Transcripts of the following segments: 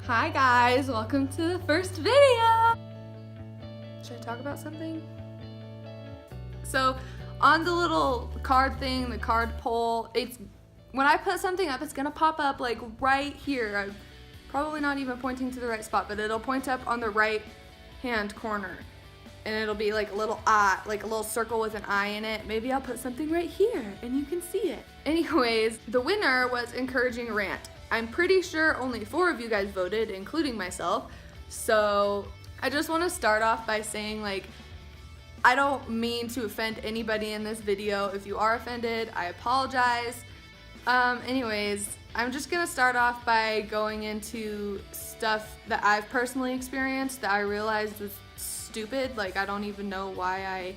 Hi guys, welcome to the first video. Should I talk about something? So on the little card thing, the card poll, when I put something up, it's gonna pop up like right here. I'm probably not even pointing to the right spot, but it'll point up on the right hand corner. And it'll be like a little eye, like a little circle with an eye in it. Maybe I'll put something right here and you can see it. Anyways, the winner was encouraging Rant. I'm pretty sure only 4 of you guys voted, including myself. So I just want to start off by saying, like, I don't mean to offend anybody in this video. If you are offended, I apologize. Anyways, I'm just gonna start off by going into stuff that I've personally experienced that I realized was stupid. Like, I don't even know why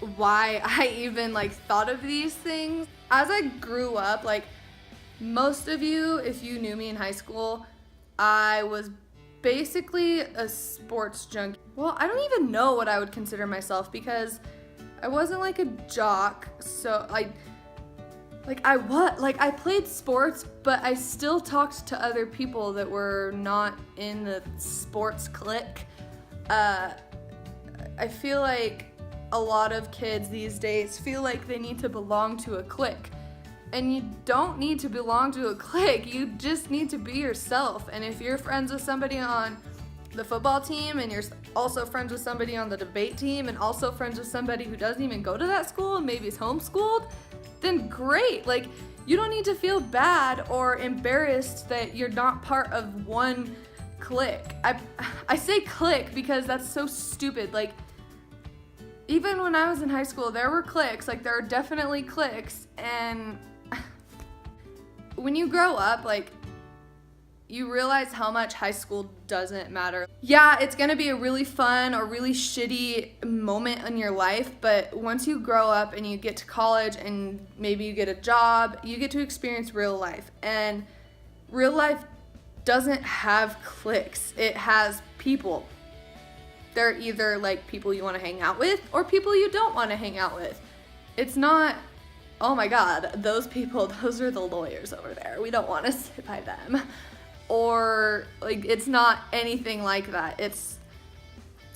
I even like thought of these things. As I grew up, like most of you, if you knew me in high school, I was basically a sports junkie. Well, I don't even know what I would consider myself because I wasn't like a jock. So I played sports, but I still talked to other people that were not in the sports clique. I feel like a lot of kids these days feel like they need to belong to a clique. And you don't need to belong to a clique, you just need to be yourself. And if you're friends with somebody on the football team and you're also friends with somebody on the debate team and also friends with somebody who doesn't even go to that school and maybe is homeschooled, then great. Like, you don't need to feel bad or embarrassed that you're not part of one clique. I say clique because that's so stupid. Like, even when I was in high school, there were cliques. Like, there are definitely cliques, and when you grow up, like, you realize how much high school doesn't matter. Yeah, it's gonna be a really fun or really shitty moment in your life, but once you grow up and you get to college and maybe you get a job, you get to experience real life. And real life doesn't have cliques, it has people. They're either like people you want to hang out with or people you don't want to hang out with. It's not, oh my god, those people, those are the lawyers over there, we don't want to sit by them. Or like, it's not anything like that. It's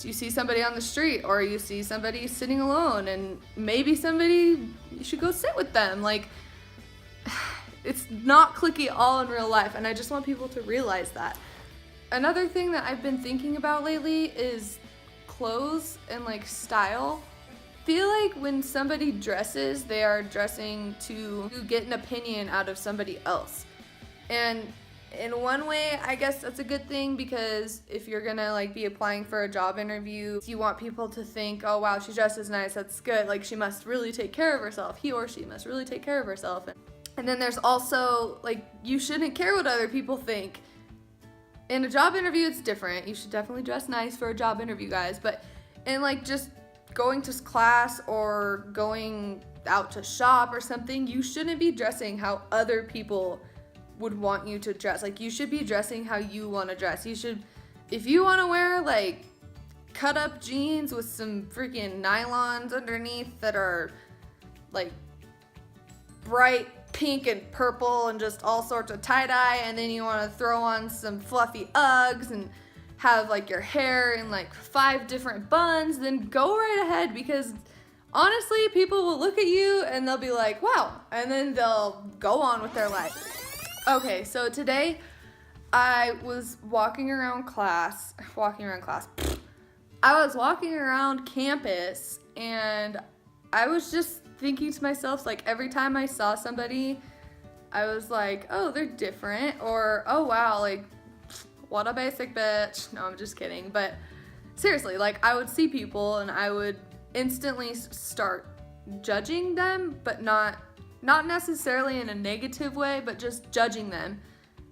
you see somebody on the street or you see somebody sitting alone and maybe somebody, you should go sit with them. Like, it's not cliquey all in real life, and I just want people to realize that. Another thing that I've been thinking about lately is clothes and like style. I feel like when somebody dresses, they are dressing to get an opinion out of somebody else. And in one way, I guess that's a good thing, because if you're gonna like be applying for a job interview, you want people to think, oh wow, she dresses nice, that's good, like she must really take care of herself, he or she must really take care of herself. And then there's also, like, you shouldn't care what other people think. In a job interview, it's different. You should definitely dress nice for a job interview, guys. But in like just going to class or going out to shop or something, you shouldn't be dressing how other people would want you to dress. Like, you should be dressing how you want to dress. You should, if you want to wear like cut up jeans with some freaking nylons underneath that are like bright pink and purple and just all sorts of tie-dye, and then you want to throw on some fluffy Uggs and have like your hair in like 5 different buns, then go right ahead, because honestly, people will look at you and they'll be like, wow, and then they'll go on with their life. Okay, so today I was walking around class. I was walking around campus, and I was just thinking to myself, like, every time I saw somebody, I was like, oh, they're different, or oh wow, like, what a basic bitch. No, I'm just kidding. But seriously, like, I would see people and I would instantly start judging them, but not necessarily in a negative way, but just judging them.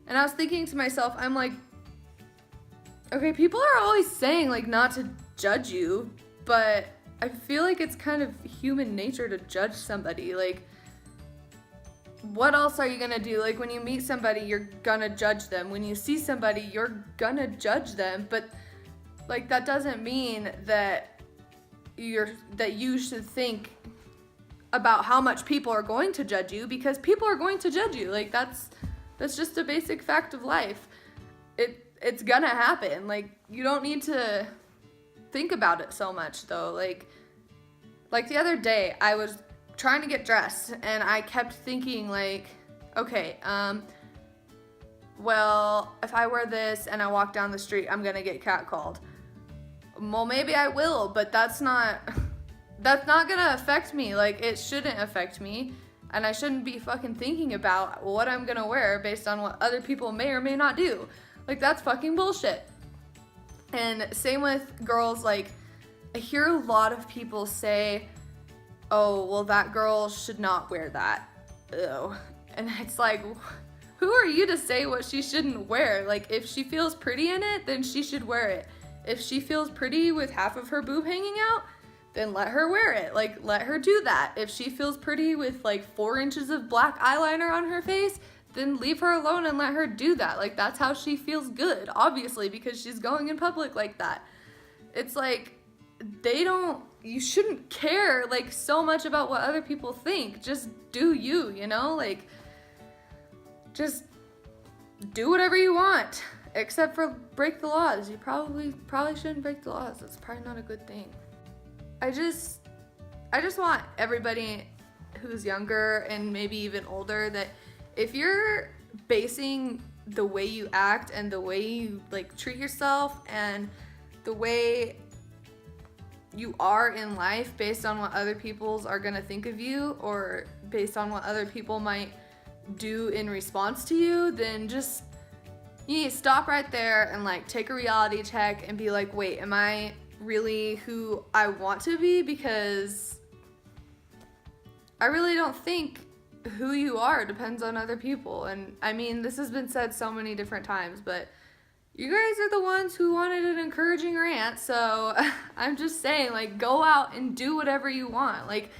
And I was thinking to myself, I'm like, okay, people are always saying like not to judge you, but I feel like it's kind of human nature to judge somebody. Like, what else are you gonna do? Like, when you meet somebody, you're gonna judge them. When you see somebody, you're gonna judge them. But like, that doesn't mean that you should think about how much people are going to judge you, because people are going to judge you. Like, that's just a basic fact of life. it's gonna happen. Like, you don't need to think about it so much, though. Like the other day, I was trying to get dressed, and I kept thinking, like, okay, well, if I wear this and I walk down the street, I'm gonna get catcalled. Well, maybe I will, but that's not gonna affect me. Like, it shouldn't affect me, and I shouldn't be fucking thinking about what I'm gonna wear based on what other people may or may not do. Like, that's fucking bullshit. And same with girls. Like, I hear a lot of people say, oh, well, that girl should not wear that. Ew. And it's like, who are you to say what she shouldn't wear? Like, if she feels pretty in it, then she should wear it. If she feels pretty with half of her boob hanging out, then let her wear it. Like, let her do that. If she feels pretty with like 4 inches of black eyeliner on her face, then leave her alone and let her do that. Like, that's how she feels good, obviously, because she's going in public like that. It's like, you shouldn't care like so much about what other people think. Just do you, you know? Like, just do whatever you want. Except for break the laws. You probably shouldn't break the laws. That's probably not a good thing. I just want everybody who's younger and maybe even older, that if you're basing the way you act and the way you like treat yourself and the way you are in life based on what other people's are gonna think of you, or based on what other people might do in response to you, then just, you need to stop right there and like take a reality check and be like, wait, am I really who I want to be? Because I really don't think who you are depends on other people. And I mean, this has been said so many different times, but you guys are the ones who wanted an encouraging rant, so I'm just saying, like, go out and do whatever you want. Like,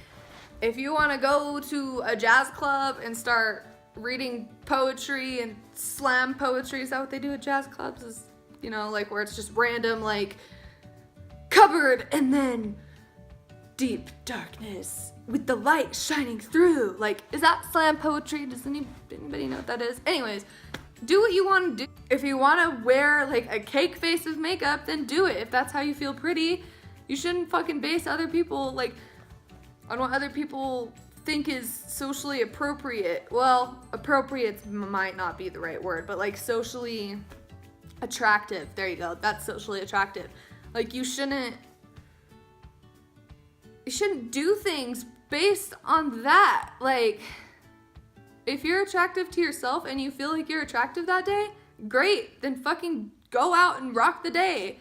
if you want to go to a jazz club and start reading poetry and slam poetry, is that what they do at jazz clubs? Is, you know, like, where it's just random, like, cupboard and then deep darkness with the light shining through. Like, is that slam poetry? Does anybody know what that is? Anyways, do what you want to do. If you want to wear like a cake face of makeup, then do it. If that's how you feel pretty, you shouldn't fucking base other people like on what other people think is socially appropriate. Well, appropriate might not be the right word, but like socially attractive. There you go. That's socially attractive. Like, you shouldn't do things based on that. Like, if you're attractive to yourself and you feel like you're attractive that day, great, then fucking go out and rock the day.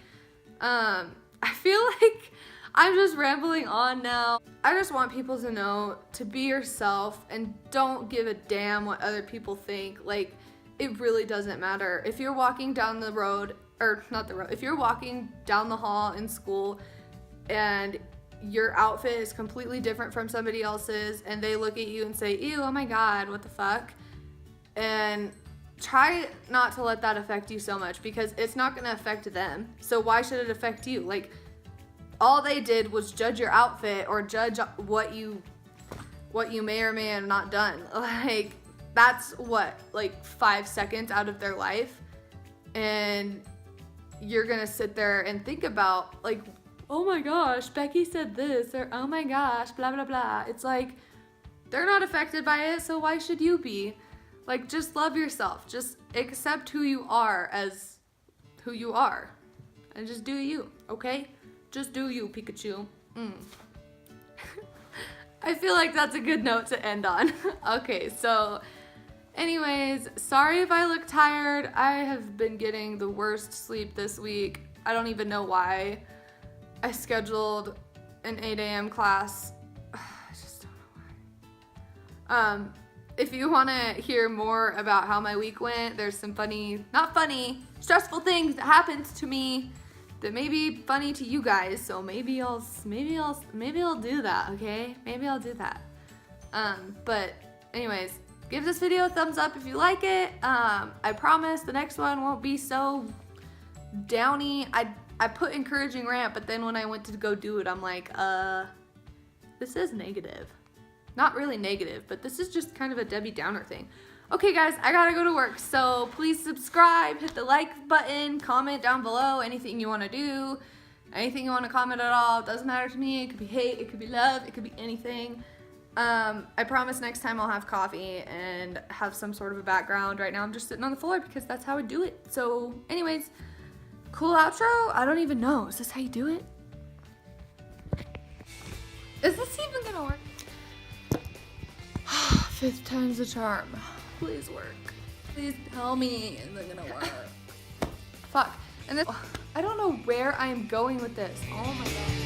I feel like I'm just rambling on now. I just want people to know to be yourself and don't give a damn what other people think. Like, it really doesn't matter. If you're walking down the road, or not the road, if you're walking down the hall in school and your outfit is completely different from somebody else's and they look at you and say, ew, oh my God, what the fuck? And try not to let that affect you so much, because it's not gonna affect them. So why should it affect you? Like, all they did was judge your outfit or judge what you may or may have not done. Like, that's what, like 5 seconds out of their life. And you're gonna sit there and think about, like, oh my gosh, Becky said this, or oh my gosh, blah, blah, blah. It's like, they're not affected by it, so why should you be? Like, just love yourself. Just accept who you are as who you are. And just do you, okay? Just do you, Pikachu. I feel like that's a good note to end on. Okay, so anyways, sorry if I look tired. I have been getting the worst sleep this week. I don't even know why. I scheduled an 8 a.m. class. I just don't know why. If you want to hear more about how my week went, there's some not funny, stressful things that happened to me that may be funny to you guys. So maybe I'll do that. Okay, maybe I'll do that. But anyways, give this video a thumbs up if you like it. I promise the next one won't be so downy. I put encouraging rant, but then when I went to go do it, I'm like, this is negative. Not really negative, but this is just kind of a Debbie Downer thing. Okay guys, I gotta go to work, so please subscribe, hit the like button, comment down below anything you want to do, anything you want to comment at all. It doesn't matter to me. It could be hate, it could be love, it could be anything. I promise next time I'll have coffee and have some sort of a background. Right now I'm just sitting on the floor because that's how I do it. So anyways, cool outro? I don't even know. Is this how you do it? Is this even gonna work? 5th time's the charm. Please work. Please tell me is it gonna work? Fuck. And then I don't know where I'm going with this. Oh my god.